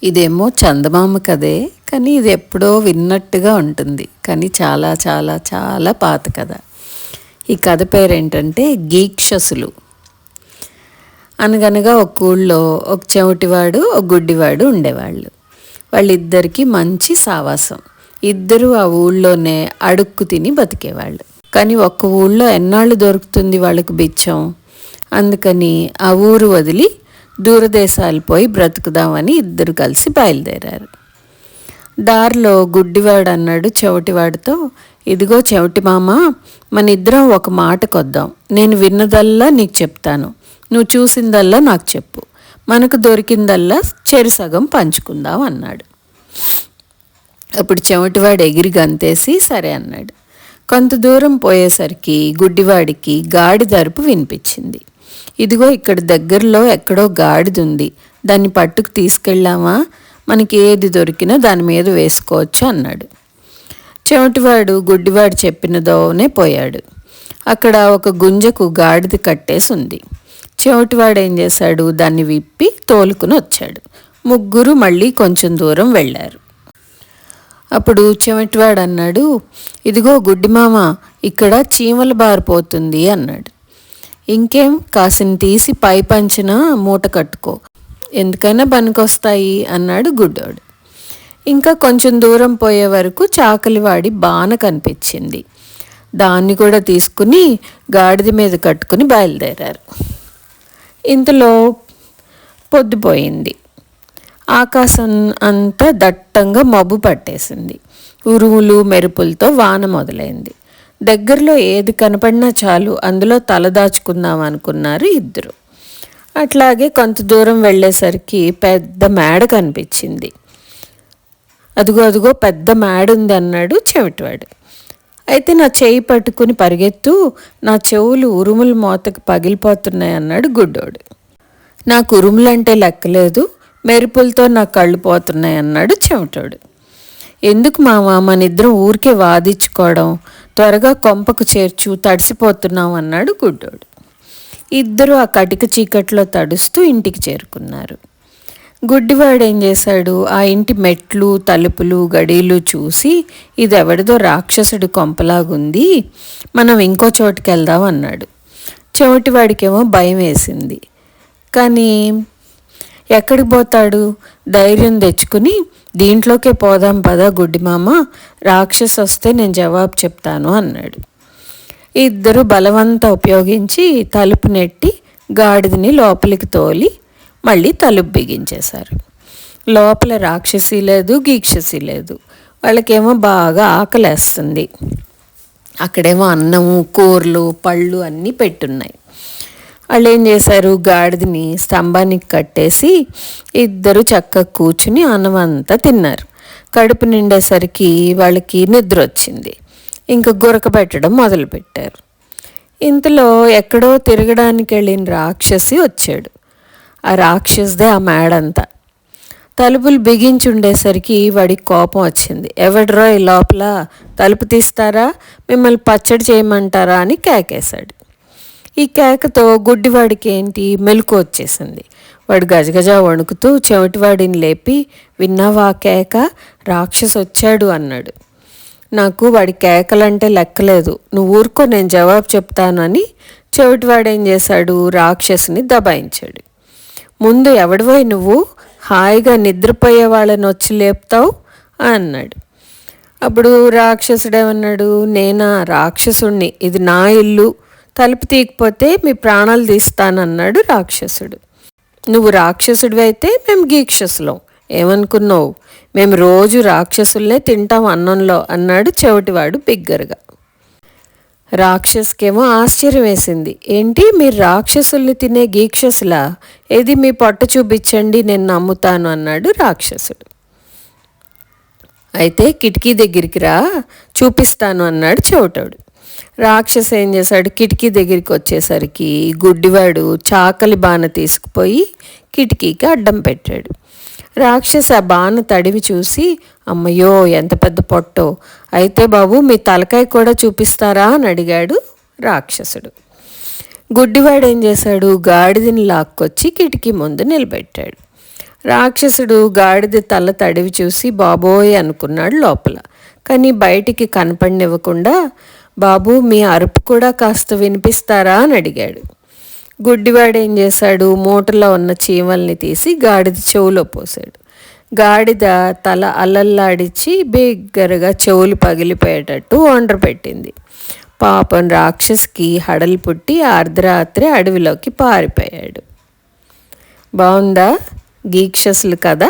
ఇదేమో చందమామ కథే, కానీ ఇది ఎప్పుడో విన్నట్టుగా ఉంటుంది, కానీ చాలా చాలా చాలా పాత కథ. ఈ కథ పేరేంటంటే గీక్షసులు. అనగనగా ఒక ఊళ్ళో ఒక చెవిటివాడు ఒక గుడ్డివాడు ఉండేవాళ్ళు. వాళ్ళిద్దరికీ మంచి సావాసం. ఇద్దరు ఆ ఊళ్ళోనే అడుక్కు తిని బతికేవాళ్ళు. కానీ ఒక్క ఊళ్ళో ఎన్నాళ్ళు దొరుకుతుంది వాళ్ళకి బిచ్చం. అందుకని ఆ ఊరు వదిలి దూరదేశాలు పోయి బ్రతుకుదామని ఇద్దరు కలిసి బయలుదేరారు. దారిలో గుడ్డివాడు అన్నాడు చెవిటివాడితో, ఇదిగో చెవిటి మామ, మన ఇద్దరం ఒక మాట కొద్దాం. నేను విన్నదల్లా నీకు చెప్తాను, నువ్వు చూసిందల్లా నాకు చెప్పు. మనకు దొరికిందల్లా చెరిసగం పంచుకుందాం అన్నాడు. అప్పుడు చెవిటివాడు ఎగిరి గంతేసి సరే అన్నాడు. కొంత దూరం పోయేసరికి గుడ్డివాడికి గాడిద అరుపు వినిపించింది. ఇదిగో ఇక్కడ దగ్గరలో ఎక్కడో గాడిద ఉంది, దాన్ని పట్టుకు తీసుకెళ్ళామా, మనకి ఏది దొరికినా దాని మీద వేసుకోవచ్చు అన్నాడు. చెవిటివాడు గుడ్డివాడు చెప్పినదోనే పోయాడు. అక్కడ ఒక గుంజకు గాడిద కట్టేసి ఉంది. చెవిటివాడు ఏం చేశాడు, దాన్ని విప్పి తోలుకుని వచ్చాడు. ముగ్గురు మళ్ళీ కొంచెం దూరం వెళ్ళారు. అప్పుడు చెవిటివాడు అన్నాడు, ఇదిగో గుడ్డిమామ, ఇక్కడ చీమల బారిపోతుంది అన్నాడు. ఇంకేం, కాసిని తీసి పై పంచిన మూట కట్టుకో, ఎందుకైనా పనికొస్తాయి అన్నాడు గుడ్డోడు. ఇంకా కొంచెం దూరం పోయే వరకు చాకలివాడి బాన కనిపించింది. దాన్ని కూడా తీసుకుని గాడిద మీద కట్టుకుని బయలుదేరారు. ఇంతలో పొద్దుపోయింది. ఆకాశం అంతా దట్టంగా మబ్బు పట్టేసింది. ఉరుములు మెరుపులతో వాన మొదలైంది. దగ్గరలో ఏది కనపడినా చాలు అందులో తలదాచుకుందాం అనుకున్నారు ఇద్దరు. అట్లాగే కొంత దూరం వెళ్ళేసరికి పెద్ద మేడ కనిపించింది. అదుగో అదుగో పెద్ద మేడ ఉంది అన్నాడు చెవిటివాడు. అయితే నా చేయి పట్టుకుని పరిగెత్తు, నా చెవులు ఉరుముల మోతకు పగిలిపోతున్నాయి అన్నాడు గుడ్డోడు. నాకు ఉరుములంటే లెక్కలేదు, మెరుపులతో నా కళ్ళు పోతున్నాయి అన్నాడు చెవిటోడు. ఎందుకు మామ, మన ఇద్దరం ఊరికే వాదించుకోవడం, త్వరగా కొంపకు చేర్చు, తడిసిపోతున్నాం అన్నాడు గుడ్డోడు. ఇద్దరు ఆ కటిక చీకట్లో తడుస్తూ ఇంటికి చేరుకున్నారు. గుడ్డివాడు ఏం చేశాడు, ఆ ఇంటి మెట్లు తలుపులు గడీలు చూసి, ఇది ఎవడిదో రాక్షసుడి కొంపలాగుంది, మనం ఇంకో చోటుకి వెళ్దాం అన్నాడు. చెవిటివాడికేమో భయం వేసింది. కానీ ఎక్కడికి పోతాడు, ధైర్యం తెచ్చుకుని దీంట్లోకే పోదాం పదా గుడ్డిమామ, రాక్షసు వస్తే నేను జవాబు చెప్తాను అన్నాడు. ఇద్దరు బలవంతా ఉపయోగించి తలుపు నెట్టి గాడిదని లోపలికి తోలి మళ్ళీ తలుపు బిగించేశారు. లోపల రాక్షసి లేదు, గీక్షసి లేదు. వాళ్ళకేమో బాగా ఆకలేస్తుంది. అక్కడేమో అన్నము కూరలు పళ్ళు అన్నీ పెట్టున్నాయి. వాళ్ళు ఏం చేశారు, గాడిదని స్తంభానికి కట్టేసి ఇద్దరు చక్కగా కూర్చుని అన్నం అంతా తిన్నారు. కడుపు నిండేసరికి వాళ్ళకి నిద్ర వచ్చింది. ఇంకా గురక పెట్టడం మొదలుపెట్టారు. ఇంతలో ఎక్కడో తిరగడానికి వెళ్ళిన రాక్షసి వచ్చాడు. ఆ రాక్షసుదే ఆ మేడంతా. తలుపులు బిగించి ఉండేసరికి వాడికి కోపం వచ్చింది. ఎవడ్రో ఈ లోపల, తలుపు తీస్తారా, మిమ్మల్ని పచ్చడి చేయమంటారా అని కేకేశాడు. ఈ కేకతో గుడ్డివాడికి ఏంటి మెలకు వచ్చేసింది. వాడు గజగజ వణుకుతూ చెవిటివాడిని లేపి, విన్నావా కేక, రాక్షసు వచ్చాడు అన్నాడు. నాకు వాడి కేకలంటే లెక్కలేదు, నువ్వు ఊరుకో, నేను జవాబు చెప్తాను అని చెవిటివాడు ఏం చేశాడు, రాక్షసుని దబాయించాడు. ముందు ఎవడిపోయి నువ్వు, హాయిగా నిద్రపోయే వాళ్ళని వచ్చి లేపుతావు అన్నాడు. అప్పుడు రాక్షసుడేమన్నాడు, నేనా రాక్షసుణ్ణి, ఇది నా ఇల్లు, తలుపు తీయకపోతే మీ ప్రాణాలు తీస్తానన్నాడు రాక్షసుడు. నువ్వు రాక్షసుడివి అయితే మేము గీక్షసులం, ఏమనుకున్నావు, మేము రోజు రాక్షసుల్నే తింటాం అన్నంలో అన్నాడు చెవిటివాడు బిగ్గరగా. రాక్షసుకేమో ఆశ్చర్యం వేసింది. ఏంటి, మీరు రాక్షసుల్ని తినే గీక్షసులా, ఏది మీ పొట్ట చూపించండి, నేను నమ్ముతాను అన్నాడు రాక్షసుడు. అయితే కిటికీ దగ్గరికి రా, చూపిస్తాను అన్నాడు చెవిటోడు. రాక్షసు ఏం చేశాడు, కిటికీ దగ్గరికి వచ్చేసరికి గుడ్డివాడు చాకలి బాణ తీసుకుపోయి కిటికీకి అడ్డం పెట్టాడు. రాక్షసు ఆ బాణ తడివి చూసి, అమ్మయ్యో ఎంత పెద్ద పొట్టో, అయితే బాబు మీ తలకాయ కూడా చూపిస్తారా అని అడిగాడు రాక్షసుడు. గుడ్డివాడు ఏం చేశాడు, గాడిదని లాక్కొచ్చి కిటికీ ముందు నిలబెట్టాడు. రాక్షసుడు గాడిద తల తడివి చూసి బాబోయ్ అనుకున్నాడు లోపల. కానీ బయటికి కనపడినివ్వకుండా, బాబు మీ అరుపు కూడా కాస్త వినిపిస్తారా అని అడిగాడు. గుడ్డివాడు ఏం చేశాడు, మూటలో ఉన్న చీమల్ని తీసి గాడిద చెవులో పోసాడు. గాడిద తల అల్లల్లాడిచ్చి బిగ్గరగా చెవులు పగిలిపోయేటట్టు వండర పెట్టింది. పాపం రాక్షస్కి హడలు పుట్టి అర్ధరాత్రి అడవిలోకి పారిపోయాడు. బాగుందా గీక్షసులు కదా?